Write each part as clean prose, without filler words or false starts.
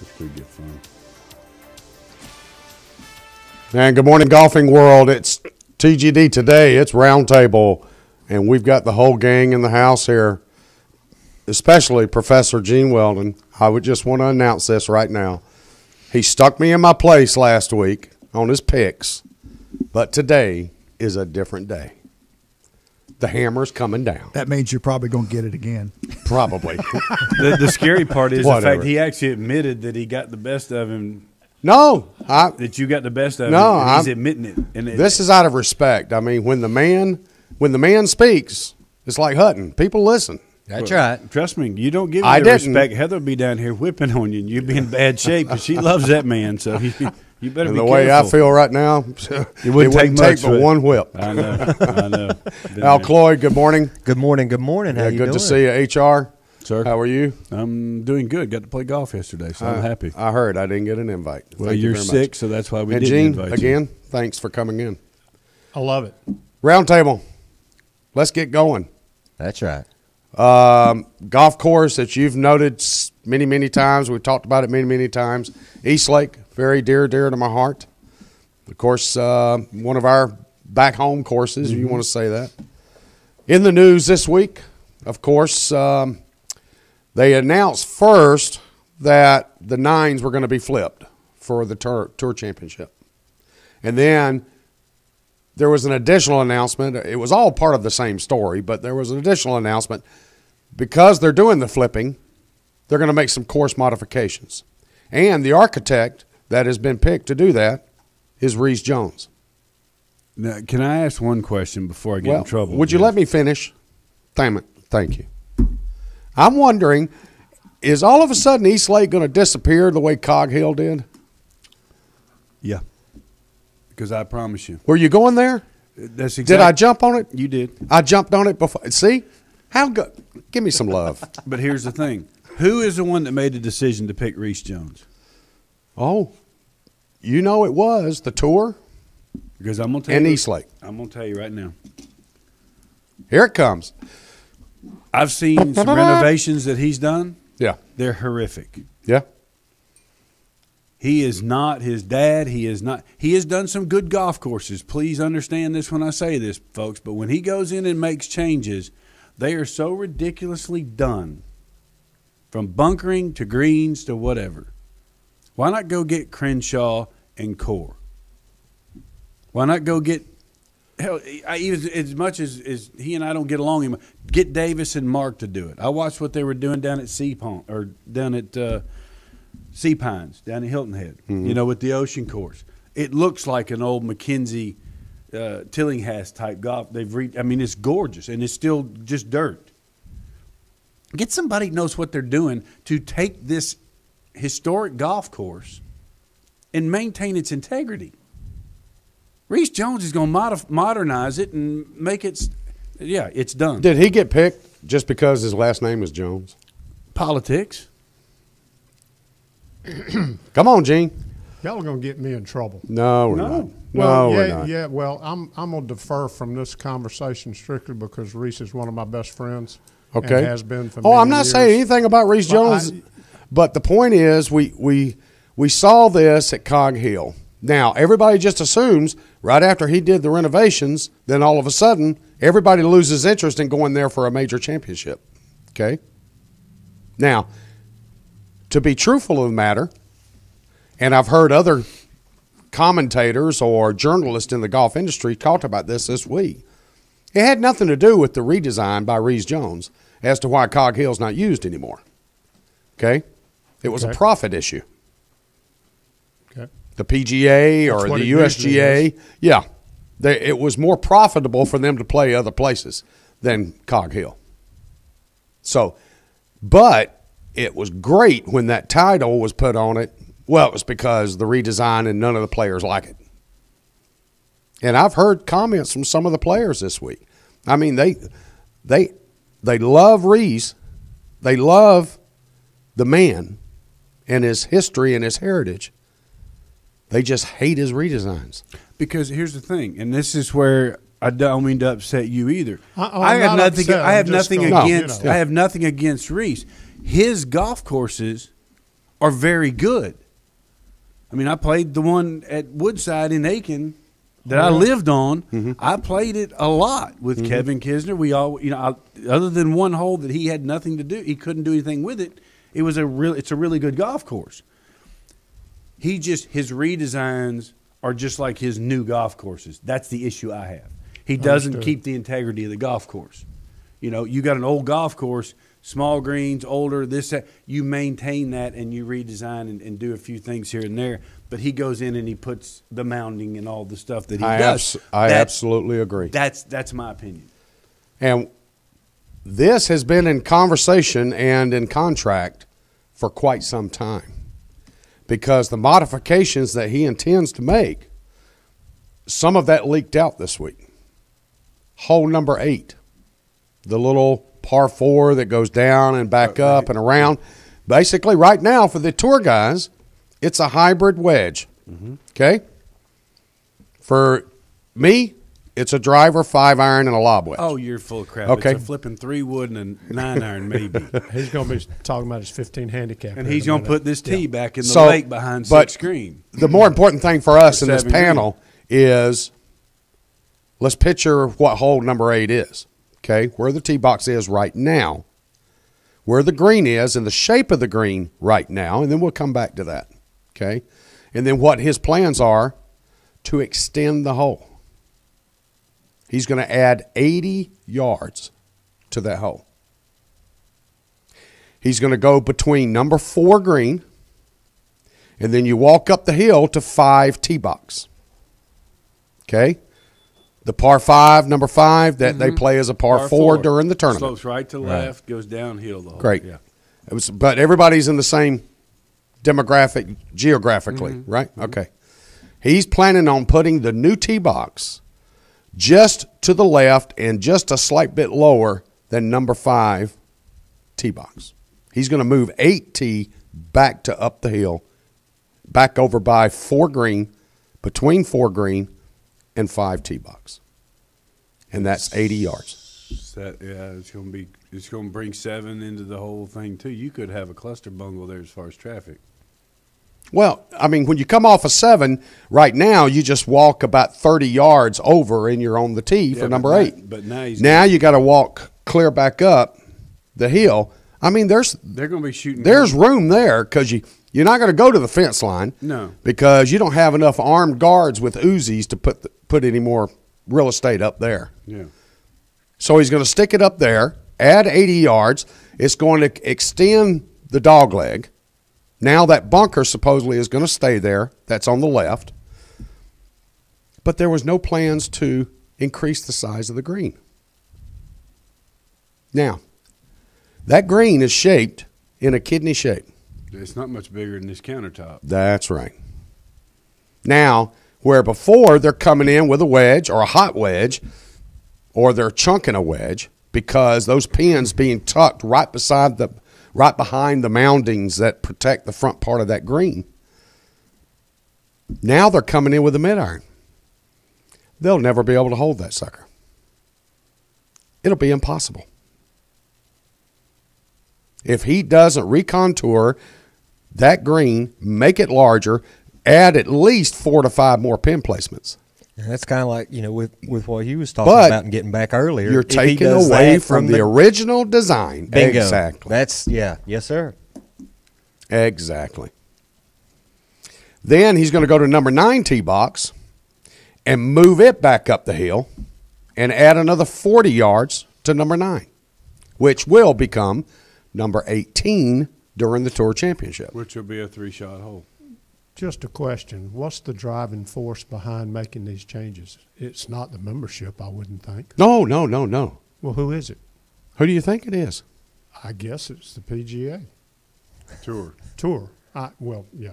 This could get fun. And good morning, golfing world. It's TGD today. It's Roundtable, and we've got the whole gang in the house here, especially Professor Gene Weldon. I would just want to announce this right now. He stuck me in my place last week on his picks, but today is a different day. The hammer's coming down. That means you're probably going to get it again. Probably. The scary part is Whatever. the fact he actually admitted that he got the best of him. No. That you got the best of him. No, And he's admitting it. And this is out of respect. I mean, when the man speaks, it's like Hutton. People listen. That's right. Trust me, you don't give I him the didn't. respect. Heather will be down here whipping on you, and you'll be in bad shape because she loves that man. So you better And be the careful. way I feel right now, it wouldn't take much, but one whip. I know. I know. Been Al there. Cloyd, good morning. Good morning. Good morning. How Yeah, you good doing? to see you. HR, Sir, how are you? I'm doing good. Got to play golf yesterday, so I'm happy. I heard I didn't get an invite. Well, Thank you you're very sick, much. so that's why we And didn't Gene, invite again, thanks for coming in. I love it. Roundtable, let's get going. That's right. Golf course that you've noted many, many times. We've talked about it many, many times. East Lake, very dear to my heart. Of course, one of our back home courses, if you want to say that. In the news this week, of course, they announced first that the nines were going to be flipped for the Tour Championship. And then there was an additional announcement. It was all part of the same story, but there was an additional announcement. Because they're doing the flipping, they're going to make some course modifications. And the architect that has been picked to do that is Reese Jones. Now, can I ask one question before I get in trouble? Would you let me finish? Thank you. I'm wondering, is all of a sudden East Lake going to disappear the way Cog Hill did? Yeah. Because I promise you. Were you going there? That's exactly. Did I jump on it? You did. I jumped on it before. See? How good? Give me some love. But here's the thing. Who is the one that made the decision to pick Reese Jones? Oh, you know it was the Tour Because I'm going to tell and you. East Lake. I'm going to tell you right now. Here it comes. I've seen some renovations that he's done. Yeah. They're horrific. Yeah. He is not his dad. He is not. He has done some good golf courses. Please understand this when I say this, folks. But when he goes in and makes changes, they are so ridiculously done, from bunkering to greens to whatever. Why not go get Crenshaw and Core? Why not go get, hell, even as much as he and I don't get along anymore, get Davis and Mark to do it. I watched what they were doing down at Sea Pond, or down at Sea Pines, down at Hilton Head, with the ocean course. It looks like an old McKenzie Tillinghast type golf. It's gorgeous, and it's still just dirt. Get somebody who knows what they're doing to take this historic golf course and maintain its integrity. Reese Jones is going to modernize it and make it. Yeah, it's done. Did he get picked just because his last name is Jones? Politics. Come on, Gene. Y'all are going to get me in trouble. No, we're No. not. Well, No, yeah, we're not. yeah. Well, I'm going to defer from this conversation strictly because Reese is one of my best friends. Okay. And has been for Oh, many I'm not years. saying anything about Reese Well, Jones, but the point is we saw this at Cog Hill. Now, everybody just assumes right after he did the renovations, then all of a sudden everybody loses interest in going there for a major championship. Okay? Now, to be truthful of the matter, and I've heard other commentators or journalists in the golf industry talk about this week, it had nothing to do with the redesign by Reese Jones as to why Cog Hill's not used anymore. Okay? It was a Okay. profit issue. Okay. The PGA or That's what the it usually USGA, yeah. It was more profitable for them to play other places than Cog Hill. So, but it was great when that title was put on it. Well, it was because the redesign and none of the players like it. And I've heard comments from some of the players this week. I mean, they love Reese. They love the man and his history and his heritage. They just hate his redesigns. Because here's the thing, and this is where I don't mean to upset you either. I'm I have not nothing. upset. I have I'm just nothing gonna, against. you know. I have nothing against Reese. His golf courses are very good. I mean, I played the one at Woodside in Aiken that I lived on. Mm-hmm. I played it a lot with Kevin Kisner. We all, other than one hole that he had nothing to do, he couldn't do anything with it. It's a really good golf course. His redesigns are just like his new golf courses. That's the issue I have. He doesn't Understood. keep the integrity of the golf course. You got an old golf course, small greens, older, that. You maintain that and you redesign and do a few things here and there. But he goes in and he puts the mounding and all the stuff that he does. I absolutely agree. That's my opinion. And this has been in conversation and in contract for quite some time, because the modifications that he intends to make, some of that leaked out this week. Hole number 8, the little par 4 that goes down and back up and around. Basically, right now for the tour guys, it's a hybrid wedge. Okay? For me, it's a driver, 5-iron, and a lob wedge. Oh, you're full of crap. Okay. It's a flipping 3-wood and a 9-iron maybe. He's going to be talking about his 15 handicap. And here he's in a going to minute. put this tee back in the So, lake behind but 6th green. The more important thing for us Or in this 7 panel is, let's picture what hole number 8 is, okay? Where the tee box is right now, where the green is and the shape of the green right now, and then we'll come back to that, okay? And then what his plans are to extend the hole. He's going to add 80 yards to that hole. He's going to go between number 4 green, and then you walk up the hill to 5 tee box. Okay? The par 5, number 5, that they play as a par 4 during the tournament. Slopes right to left, goes downhill the whole. Great. Yeah. But everybody's in the same demographic geographically, right? Okay. He's planning on putting the new tee box just to the left and just a slight bit lower than number 5 tee box. He's going to move 8 tee back to up the hill, back over by 4 green, between 4 green and 5 tee box. And that's 80 yards. It's going to bring 7 into the whole thing too. You could have a cluster bungle there as far as traffic. Well, I mean, when you come off a 7, right now you just walk about 30 yards over and you're on the tee for number 8. But now you got to walk clear back up the hill. I mean, they're going to be shooting. there's room there because you're not going to go to the fence line. No. Because you don't have enough armed guards with Uzis to put any more real estate up there. Yeah. So he's going to stick it up there, add 80 yards. It's going to extend the dog leg. Now that bunker supposedly is going to stay there. That's on the left. But there was no plans to increase the size of the green. Now, that green is shaped in a kidney shape. It's not much bigger than this countertop. That's right. Now, where before they're coming in with a wedge or a hot wedge, or they're chunking a wedge because those pins being tucked right behind the moundings that protect the front part of that green. Now they're coming in with a mid-iron. They'll never be able to hold that sucker. It'll be impossible. If he doesn't recontour that green, make it larger, add at least 4 to 5 more pin placements. And that's kind of like, with what he was talking But about and getting back earlier. You're If he taking does away that from the original design. bingo. Exactly. Yes, sir. Exactly. Then he's going to go to number 9 tee box and move it back up the hill and add another 40 yards to number 9, which will become number 18 during the Tour Championship. Which will be a 3-shot hole. Just a question. What's the driving force behind making these changes? It's not the membership, I wouldn't think. No. Well, who is it? Who do you think it is? I guess it's the PGA Tour. Tour. Yeah.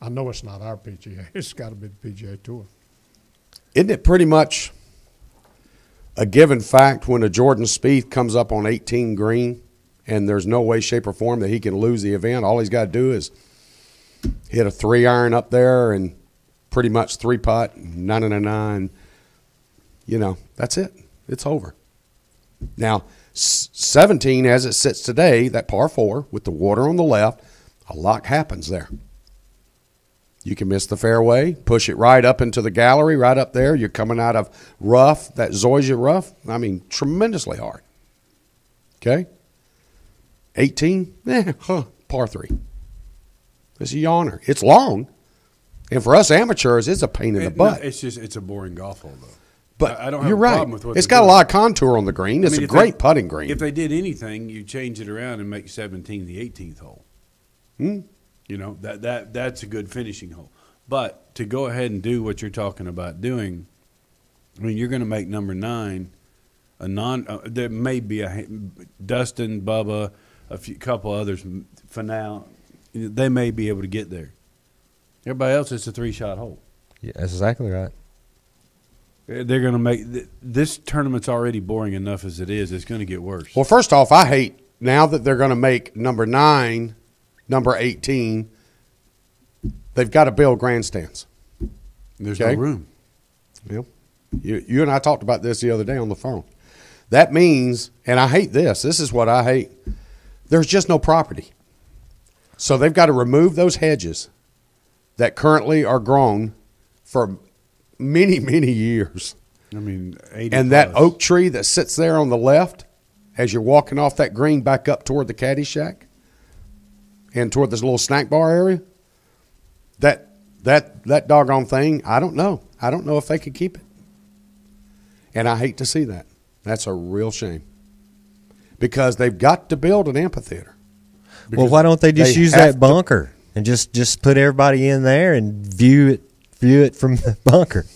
I know it's not our PGA. It's got to be the PGA Tour. Isn't it pretty much a given fact when a Jordan Spieth comes up on 18 green and there's no way, shape, or form that he can lose the event? All he's got to do is hit a 3-iron up there and pretty much 3-putt, 9. That's it. It's over. Now, 17, as it sits today, that par 4 with the water on the left, a lot happens there. You can miss the fairway, push it right up into the gallery, right up there. You're coming out of rough, that Zoysia rough. I mean, tremendously hard. Okay? 18, par 3. It's a yawner. It's long. And for us amateurs, it's a pain in the butt. No, it's a boring golf hole, though. But I don't have you're a right. problem with what It's they're got a doing. lot of contour on the green. It's I mean, a if great they- putting green. If they did anything, you change it around and make 17 the 18th hole. Hmm. You know, that's a good finishing hole. But to go ahead and do what you're talking about doing, I mean, you're going to make number 9 a there may be Dustin, Bubba, couple others for now. They may be able to get there. Everybody else, it's a 3-shot hole. Yeah, that's exactly right. They're going to make this tournament's already boring enough as it is. It's going to get worse. Well, first off, I hate now that they're going to make number 9, number 18. They've got to build grandstands. There's Okay. no room. Yep. You and I talked about this the other day on the phone. That means, and I hate this. This is what I hate. There's just no property. So they've got to remove those hedges that currently are grown for many, many years. I mean, 80 And that plus. oak tree that sits there on the left as you're walking off that green back up toward the caddy shack and toward this little snack bar area, that doggone thing, I don't know. I don't know if they could keep it. And I hate to see that. That's a real shame. Because they've got to build an amphitheater. Well, why don't they just they use have that to- bunker and just put everybody in there and view it from the bunker?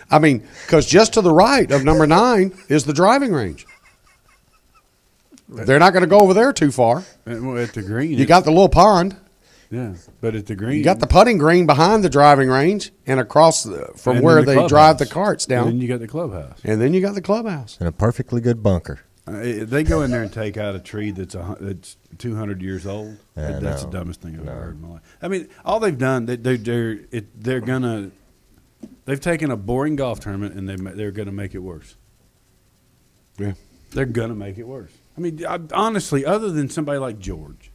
I mean, because just to the right of number 9 is the driving range. They're not going to go over there too far. At the green. You got the little pond. Yeah, but at the green. You got the putting green behind the driving range and across from and where then the they drive the clubhouse. carts And then down. you got the clubhouse. And then you got the clubhouse. And a perfectly good bunker. They go in there and take out a tree that's 200 years old. I That's know. the dumbest thing I've ever heard in my life. I mean, all they've done, they've taken a boring golf tournament and they're gonna make it worse. Yeah. They're gonna make it worse. I mean, honestly, other than somebody like George,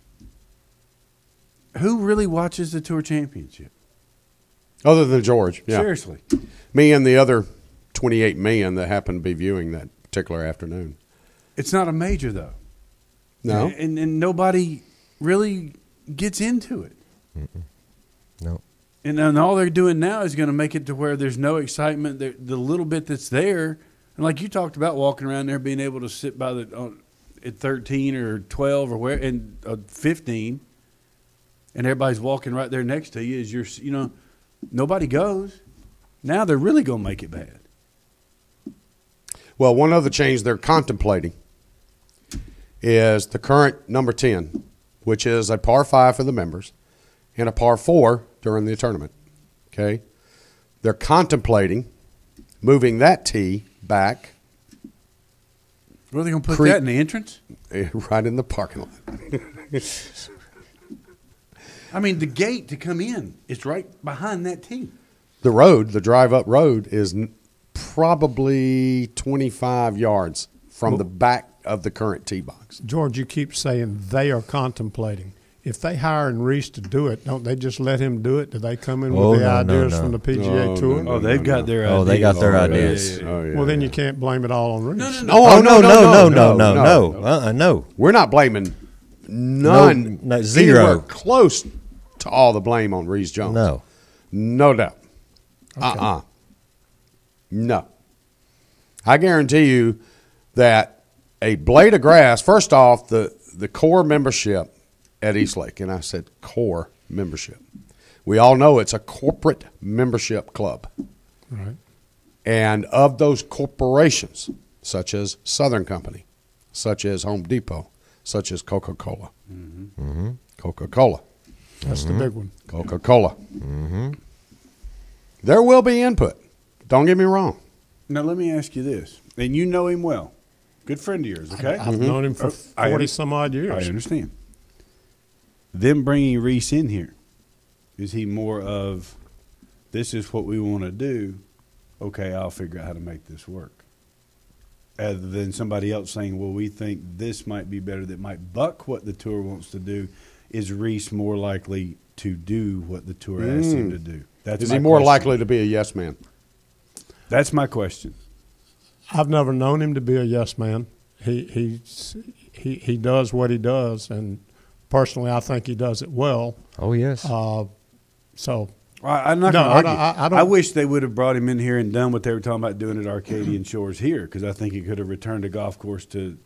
who really watches the Tour Championship? Other than George. Yeah. Seriously. Me and the other 28 million that happened to be viewing that particular afternoon. It's not a major, though. No. And nobody really gets into it. No. And then all they're doing now is going to make it to where there's no excitement. The little bit that's there, and like you talked about, walking around there, being able to sit by at 13 or 12 or 15, and everybody's walking right there next to you. Nobody goes. Now they're really going to make it bad. Well, one other change they're contemplating is the current number 10, which is a par 5 for the members and a par 4 during the tournament. Okay? They're contemplating moving that tee back Where are they going to put Creek- that in the entrance? right in the parking lot. I mean, the gate to come in is right behind that tee. The road, the drive-up road, is probably 25 yards from the back of the current tee box. George, you keep saying they are contemplating. If they hire Reese to do it, don't they just let him do it? Do they come in Oh, with the no, ideas no. from the PGA No, Tour? no, Oh, they've got their ideas. Oh, they got their Yeah, ideas. yeah, yeah. Oh, yeah, Well, then yeah. you can't blame it all on Reese. No. Oh, No. We're not blaming none. No, zero. Anywhere close to all the blame on Reese Jones. No. No doubt. No. I guarantee you that a blade of grass, first off, the core membership at Eastlake, and I said core membership. We all know it's a corporate membership club. Right. And of those corporations, such as Southern Company, such as Home Depot, such as Coca-Cola. Mm-hmm. Coca-Cola. That's the big one. Coca-Cola. There will be input. Don't get me wrong. Now, let me ask you this, and you know him well. Good friend of yours, okay? I've known him for I 40 some odd I years. understand. Them bringing Reese in here, is he more of, this is what we want to do, okay, I'll figure out how to make this work? other than somebody else saying, well, we think this might be better, that might buck what the tour wants to do, is Reese more likely to do what the tour asked him to do? Is he more likely to be a yes man? That's my question. I've never known him to be a yes man. He does what he does, and personally, I think he does it well. Oh, yes. So I'm not going to argue. I don't. I wish they would have brought him in here and done what they were talking about doing at Arcadian Shores here, because I think he could have returned a golf course to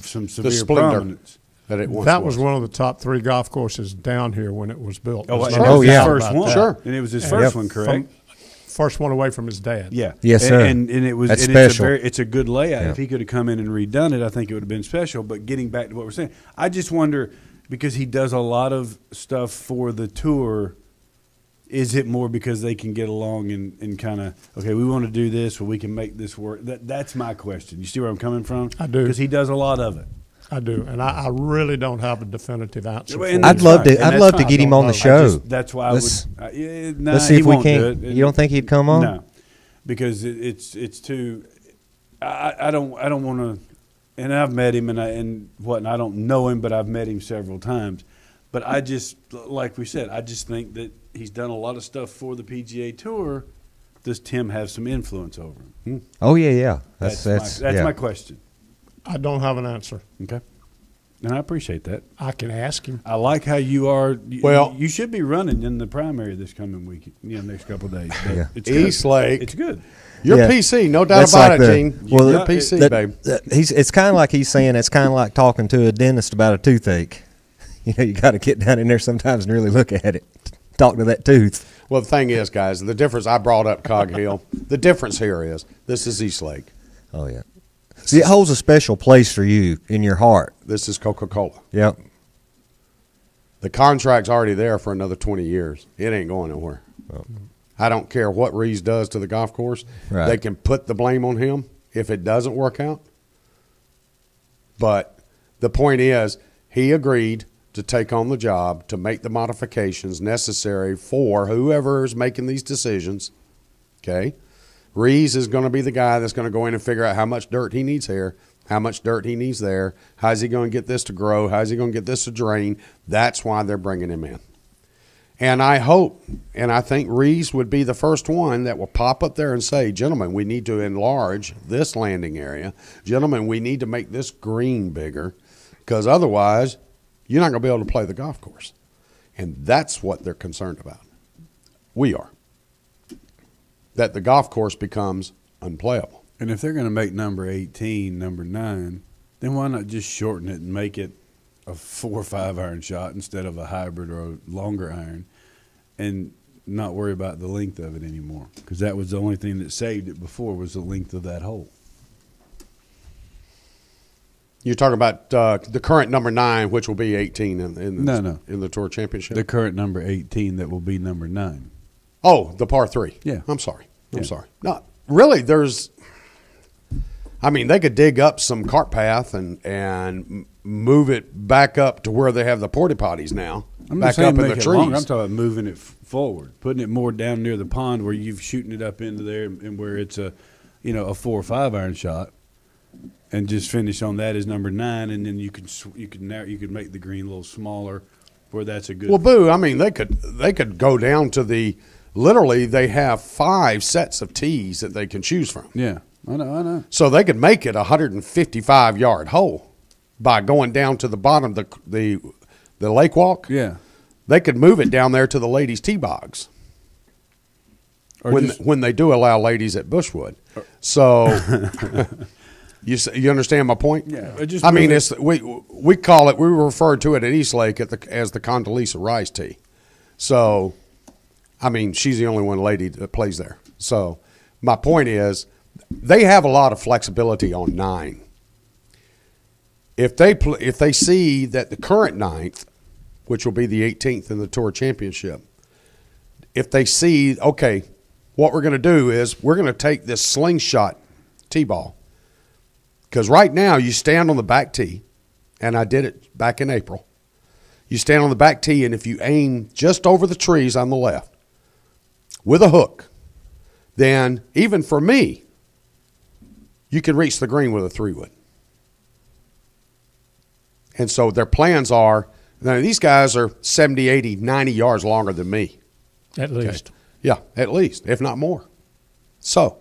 some severe splendor prominence. That was one of the top 3 golf courses down here when it was built. Oh, There's and no it was doubt his first about one. that. Sure. And it was his first one, correct? First one away from his dad. Yeah. Yes, sir. And it was That's and special. It's a good layout. Yeah. If he could have come in and redone it, I think it would have been special. But getting back to what we're saying, I just wonder, because he does a lot of stuff for the tour, is it more because they can get along and kind of, okay, we want to do this, or we can make this work? That's my question. You see where I'm coming from? I do. Because he does a lot of it. I do, and I really don't have a definitive answer. Well, for and you. I'd love fine. to. And I'd that's love to fine. get him I on the don't show. That's why Let's- I would. Nah, let's see he if we won't can. do it. You don't think he'd come on? No, because it's too. I don't want to. And I've met him, and I don't know him, but I've met him several times. But I just, like we said, I just think that he's done a lot of stuff for the PGA Tour. Does Tim have some influence over him? Oh yeah. That's yeah. my question. I don't have an answer. Okay, and I appreciate that. I can ask him. I like how you are. Well- you should be running in the primary this coming week. Next couple of days. But Yeah. it's good. East Lake. It's good. You're Yeah. PC, no doubt That's about like it, the- Gene. well, You're PC, that- babe. It's kind of like he's saying it's kind of like talking to a dentist about a toothache. You know, you got to get down in there sometimes and really look at it. Talk to that tooth. Well, the thing is, guys, the difference, I brought up Cog Hill. The difference here is this is East Lake. Oh yeah. See, it holds a special place for you in your heart. This is Coca-Cola. Yep. The contract's already there for another 20 years. It ain't going nowhere. I don't care what Reese does to the golf course. Right. They can put the blame on him if it doesn't work out. But the point is, he agreed to take on the job to make the modifications necessary for whoever is making these decisions. Okay? Reese is going to be the guy that's going to go in and figure out how much dirt he needs here, how much dirt he needs there, how's he going to get this to grow, how's he going to get this to drain. That's why they're bringing him in. And I hope, and I think Reese would be the first one that will pop up there and say, gentlemen, we need to enlarge this landing area. Gentlemen, we need to make this green bigger, because otherwise you're not going to be able to play the golf course. And that's what they're concerned about. We are. That the golf course becomes unplayable. And if they're going to make number 18 number 9, then why not just shorten it and make it a 4 or 5 iron shot instead of a hybrid or a longer iron, and not worry about the length of it anymore? Because that was the only thing that saved it before, was the length of that hole. You're talking about the current number 9, which will be 18 in the Tour Championship? The current number 18 that will be number 9. Oh, the par 3. Yeah. I'm sorry. I'm Yeah. sorry. No, really, they could dig up some cart path and move it back up to where they have the porta potties now. I'm not back saying up in make the it trees. longer. I'm talking about moving it forward, putting it more down near the pond where you've shooting it up into there, and where it's a 4 or 5 iron shot, and just finish on that as number 9, and then you could make the green a little smaller, where that's a good. Well, Boo, they could go down to the literally they have 5 sets of tees that they can choose from. Yeah, I know. So they could make it a 155-yard hole by going down to the bottom of the lake walk. Yeah, They could move it down there to the ladies' tee bogs or when they do allow ladies at Bushwood. So you understand my point? Yeah, we call it, we refer to it at East Lake as the Condoleezza Rice tee. So, she's the only one lady that plays there. So my point is, they have a lot of flexibility on 9. If they see that the current 9th, which will be the 18th in the Tour Championship, if they see, okay, what we're going to do is we're going to take this slingshot tee ball, because right now you stand on the back tee, and I did it back in April. You stand on the back tee, and if you aim just over the trees on the left with a hook, then even for me, you can reach the green with a 3-wood. And so their plans are, now these guys are 70, 80, 90 yards longer than me. At least. Yeah, at least, if not more. So,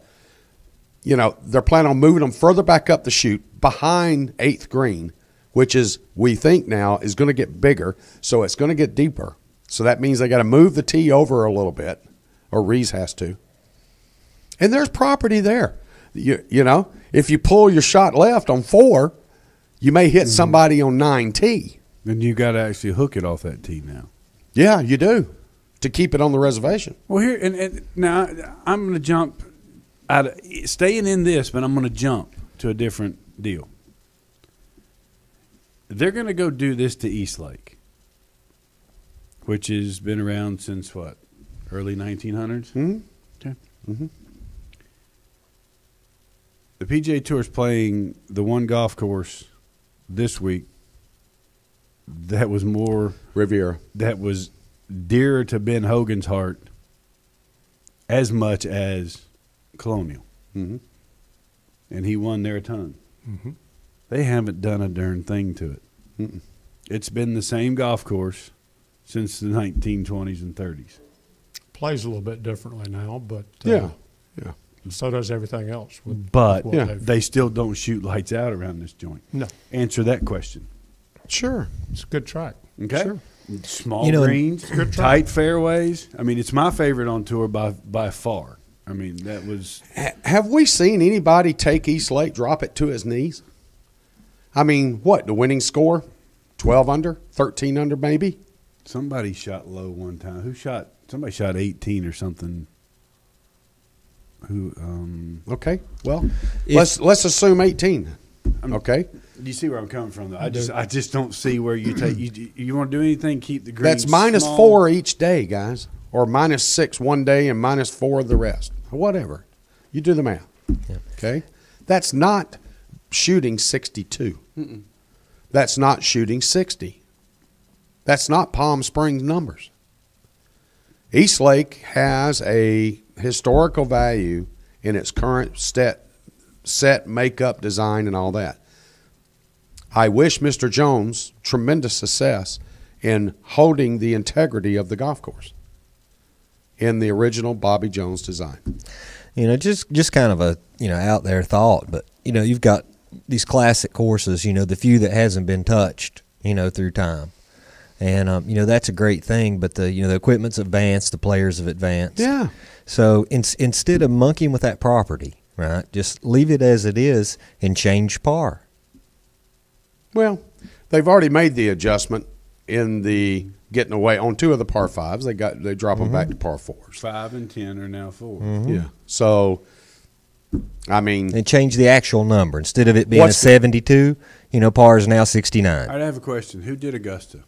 they're planning on moving them further back up the chute behind 8th green, which is, we think now, is going to get bigger, so it's going to get deeper. So that means they got to move the tee over a little bit, or Rees has to. And there's property there. If you pull your shot left on 4, you may hit somebody on 9T. Then you got to actually hook it off that tee now. Yeah, you do, to keep it on the reservation. Well, here and now I'm going to jump out of staying in this, but I'm going to jump to a different deal. They're going to go do this to Eastlake, which has been around since what, early 1900s? Mm-hmm. Okay. Mm-hmm. The PGA Tour is playing the one golf course this week that was more Riviera. That was dearer to Ben Hogan's heart as much as Colonial. Mm-hmm. And he won there a ton. Mm-hmm. They haven't done a darn thing to it. Mm-mm. It's been the same golf course since the 1920s and 30s. Plays a little bit differently now, but Yeah. so does everything else. But what Yeah. they still don't shoot lights out around this joint. No, Answer that question. Sure. it's a good track. Okay? Sure. Small greens, good track. tight fairways. I mean, it's my favorite on tour by far. I mean, that was Have we seen anybody take Eastlake, drop it to his knees? I mean, what, the winning score? 12 under? 13 under maybe? somebody shot low one time. Somebody shot 18 or something. Okay, well, let's assume 18. Okay, Do you see where I'm coming from? Though I just don't see where you take you want to do anything. Keep the greens. that's minus small. 4 each day, guys, or minus 6 one day and minus 4 the rest. Whatever, you do the math. Yeah. Okay, that's not shooting 62. Mm-mm. That's not shooting 60. That's not Palm Springs numbers. Eastlake has a historical value in its current set makeup, design, and all that. I wish Mr. Jones tremendous success in holding the integrity of the golf course in the original Bobby Jones design. Just kind of a out there thought, but you've got these classic courses, the few that hasn't been touched, through time. And that's a great thing, but the equipment's advanced, the players have advanced. Yeah. So instead of monkeying with that property, right, just leave it as it is and change par. Well, they've already made the adjustment in the getting away on 2 of the par 5s. They drop them back to par 4s. 5 and 10 are now 4. Yeah. So, I mean, And change the actual number. Instead of it being a What's the- 72, par is now 69. All right, I have a question. Who did Augusta?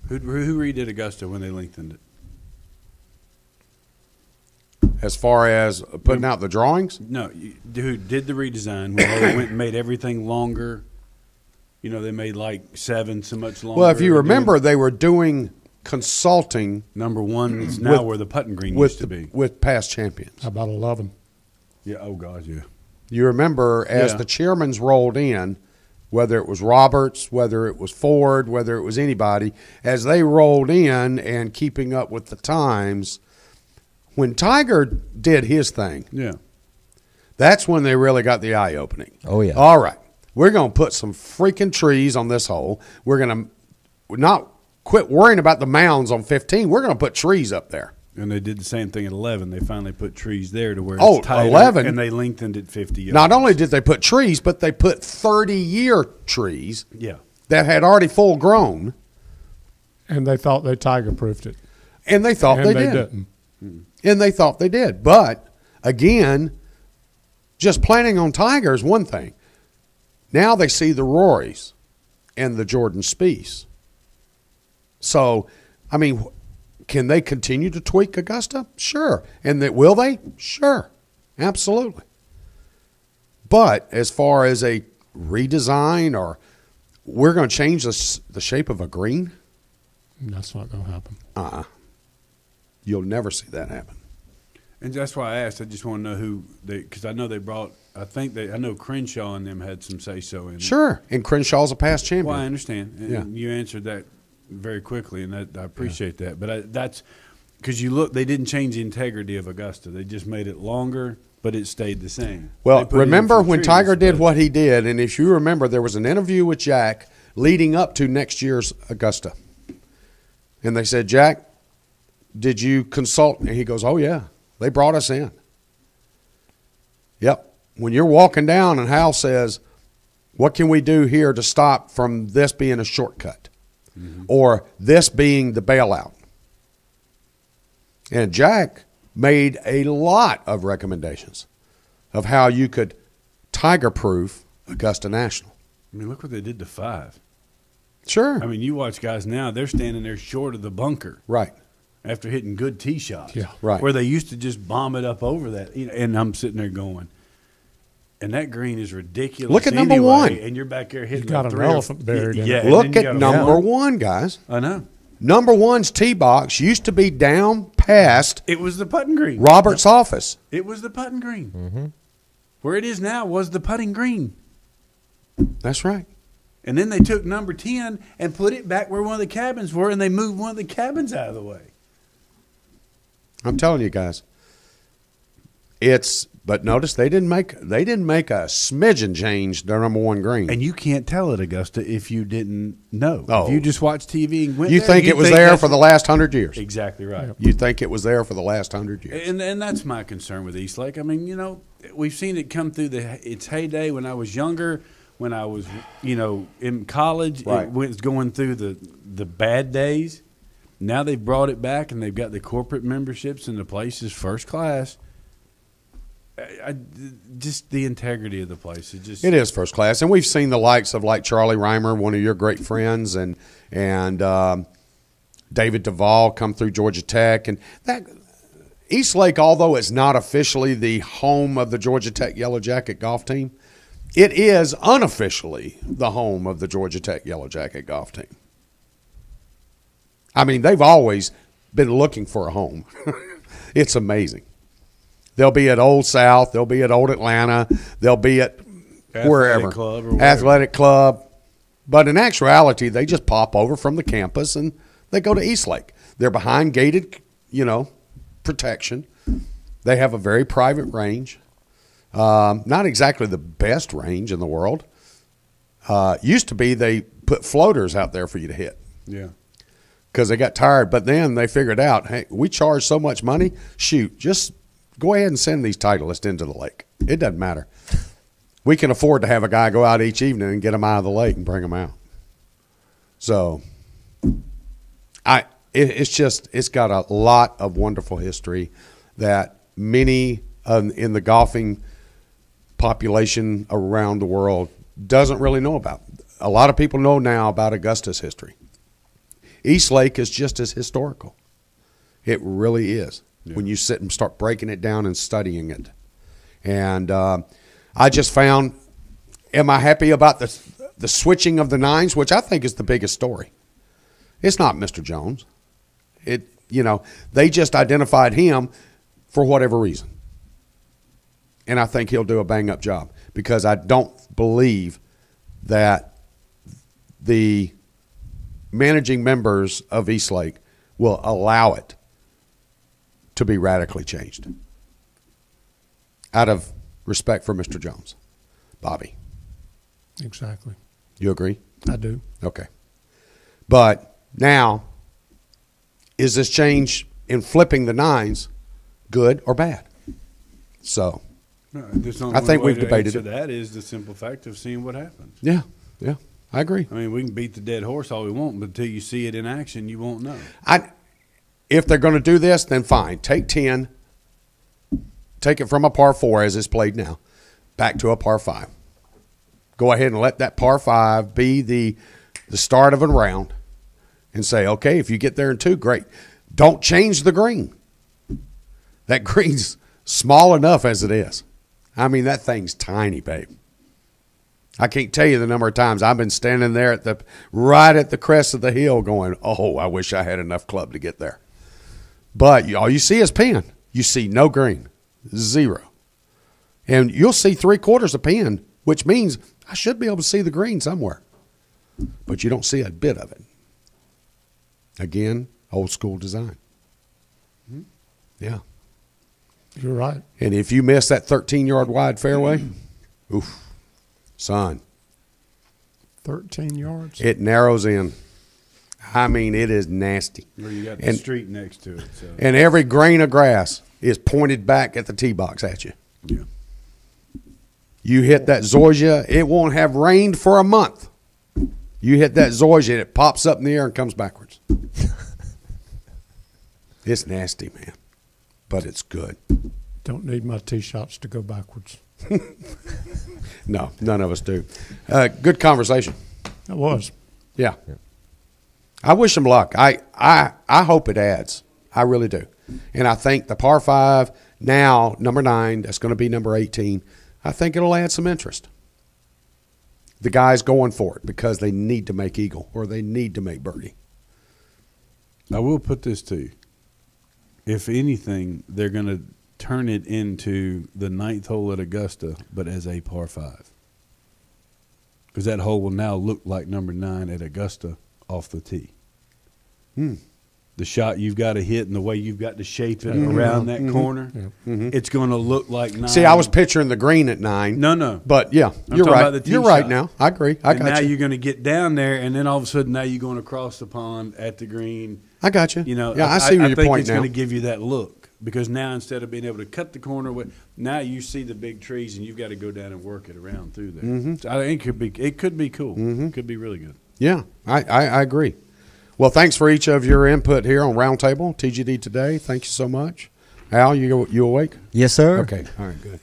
Who redid Augusta when they lengthened it? as far as putting out the drawings, No, who did the redesign when they went and made everything longer? They made like 7 so much longer. well, if you remember, they were doing consulting number 1 is now with- where the putting green used to be. with past champions. How about 11? Yeah. Oh God. Yeah. You remember as Yeah. the chairmans rolled in, whether it was Roberts, whether it was Ford, whether it was anybody, as they rolled in and keeping up with the times, when Tiger did his thing, Yeah. that's when they really got the eye opening. Oh, yeah. All right. We're going to put some freaking trees on this hole. We're going to not quit worrying about the mounds on 15. We're going to put trees up there. And they did the same thing at 11. They finally put trees there to where Oh, it's tighter, 11? and they lengthened it 50 yards. Not only did they put trees, but they put 30-year trees Yeah. that had already full grown, And they thought they tiger-proofed it. and they thought and they they did. didn't. And they thought they did. But, again, just planning on Tiger is one thing. Now they see the Rorys and the Jordan Spieths. So, I mean, can they continue to tweak Augusta? Sure. And will they? Sure. Absolutely. But as far as a redesign or we're going to change the shape of a green, That's not going to happen. you'll never see that happen. And that's why I asked. I just want to know who they, because I know they brought. I know Crenshaw and them had some say so in it. Sure, and Crenshaw's a past champion. Well, I understand. And Yeah. you answered that very quickly, and I appreciate that. But that's because you look. They didn't change the integrity of Augusta. They just made it longer, but it stayed the same. Well, They put it in remember some when trees, Tiger did but- what he did, and if you remember, there was an interview with Jack leading up to next year's Augusta. And they said, Jack, did you consult? And he goes, oh, yeah, they brought us in. Yep. When you're walking down and Hal says, what can we do here to stop from this being a shortcut or this being the bailout? And Jack made a lot of recommendations of how you could tiger-proof Augusta National. I mean, look what they did to 5. Sure. I mean, you watch guys now; they're standing there short of the bunker Right. after hitting good tee shots. Yeah. Right. Where they used to just bomb it up over that. And I'm sitting there going, and that green is ridiculous. Look at number anyway, one. and you're back there hitting. You got like an 3 or elephant buried in it. Yeah. and Look then you at got a number one. one, guys. I know. Number one's tee box used to be down past It was the putting green. Robert's office. It was the putting green. Where it is now was the putting green. That's right. And then they took number 10 and put it back where one of the cabins were, and they moved one of the cabins out of the way. I'm telling you guys. But notice they didn't make a smidgen change their number one green. And you can't tell it, Augusta, if you didn't know. Oh. If you just watched TV and went you there, think it was there that's- for the last 100 years. Exactly right. You think it was there for the last 100 years. And that's my concern with Eastlake. I mean, we've seen it come through its heyday when I was younger, when I was, in college. Right. It was going through the bad days. Now they've brought it back, and they've got the corporate memberships, and the place is first class. Just the integrity of the place. It is first class, and we've seen the likes of like Charlie Reimer, one of your great friends, and David Duvall come through Georgia Tech, and that Eastlake, although it's not officially the home of the Georgia Tech Yellow Jacket golf team, it is unofficially the home of the Georgia Tech Yellow Jacket golf team. I mean, they've always been looking for a home. It's amazing. They'll be at Old South. They'll be at Old Atlanta. They'll be at wherever. Club or wherever. Athletic club. But in actuality, they just pop over from the campus and they go to Eastlake. They're behind gated, protection. They have a very private range. Not exactly the best range in the world. Used to be they put floaters out there for you to hit. Yeah. Because they got tired. But then they figured out, hey, we charge so much money. Shoot, just go ahead and send these Titleists into the lake. It doesn't matter. We can afford to have a guy go out each evening and get them out of the lake and bring them out. So, it's got a lot of wonderful history that many in the golfing population around the world doesn't really know about. A lot of people know now about Augusta's history. Eastlake is just as historical. It really is. Yeah. When you sit and start breaking it down and studying it. And I just found, am I happy about the switching of the nines, which I think is the biggest story. It's not Mr. Jones. They just identified him for whatever reason. And I think he'll do a bang-up job because I don't believe that the managing members of Eastlake will allow it to be radically changed out of respect for Mr. Jones. Bobby. Exactly. You agree? I do. Okay. But now, is this change in flipping the nines good or bad? So, I think we've debated it. That is the simple fact of seeing what happens. Yeah, I agree. I mean, we can beat the dead horse all we want, but until you see it in action, you won't know. If they're going to do this, then fine. Take 10, take it from a par 4 as it's played now, back to a par 5. Go ahead and let that par 5 be the start of a round and say, okay, if you get there in 2, great. Don't change the green. That green's small enough as it is. I mean, that thing's tiny, babe. I can't tell you the number of times I've been standing there right at the crest of the hill going, oh, I wish I had enough club to get there. But all you see is pin. you see no green, zero. And you'll see 3/4 a pin, which means I should be able to see the green somewhere. But you don't see a bit of it. Again, old school design. Yeah. You're right. And if you miss that 13-yard wide fairway, oof, son, 13 yards. it narrows in. I mean, it is nasty. Where you got the street next to it. So. And every grain of grass is pointed back at the tee box at you. Yeah. You hit that zoysia, it won't have rained for a month. You hit that zoysia, and it pops up in the air and comes backwards. It's nasty, man, but it's good. Don't need my tee shots to go backwards. No, none of us do. Good conversation. It was. Yeah. I wish him luck. I hope it adds. I really do. And I think the par 5 now, number 9, that's going to be number 18, I think it'll add some interest. The guys going for it because they need to make eagle or they need to make birdie. I will put this to you. If anything, they're going to turn it into the 9th hole at Augusta, but as a par 5. Because that hole will now look like number 9 at Augusta off the tee. The shot you've got to hit and the way you've got to shape it around that corner, it's going to look like 9. See, I was picturing the green at 9. No. But, yeah, you're talking right. about the tee You're right shot. now. I agree. I And got now you. you're going to get down there, and then all of a sudden now you're going across the pond at the green. I got you. You know, yeah, I see where I your think point it's now. going to give you that look because now instead of being able to cut the corner, now you see the big trees and you've got to go down and work it around through there. So I think it could be cool. It could be really good. Yeah, I agree. Well, thanks for each of your input here on Roundtable TGD today. Thank you so much. Al, you awake? Yes, sir. Okay, all right, good.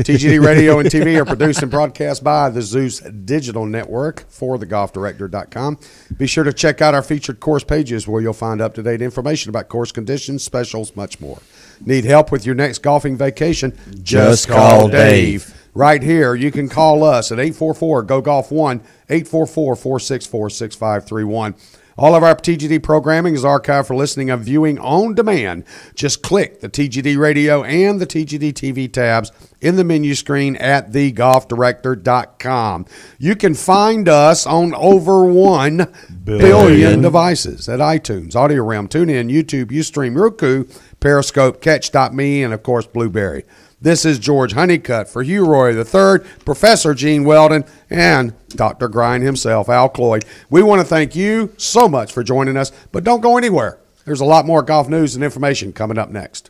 TGD Radio and TV are produced and broadcast by the Zeus Digital Network for thegolfdirector.com. Be sure to check out our featured course pages where you'll find up-to-date information about course conditions, specials, much more. Need help with your next golfing vacation? Just call Dave. Right here, you can call us at 844-GO-GOLF-1, 844-464-6531. All of our TGD programming is archived for listening and viewing on demand. Just click the TGD Radio and the TGD TV tabs in the menu screen at thegolfdirector.com. You can find us on over 1 billion devices at iTunes, Audio Realm, TuneIn, YouTube, Ustream, Roku, Periscope, Catch.me, and, of course, Blueberry. This is George Honeycutt for Hugh Roy III, Professor Gene Weldon, and Dr. Grind himself, Al Cloyd. We want to thank you so much for joining us, but don't go anywhere. There's a lot more golf news and information coming up next.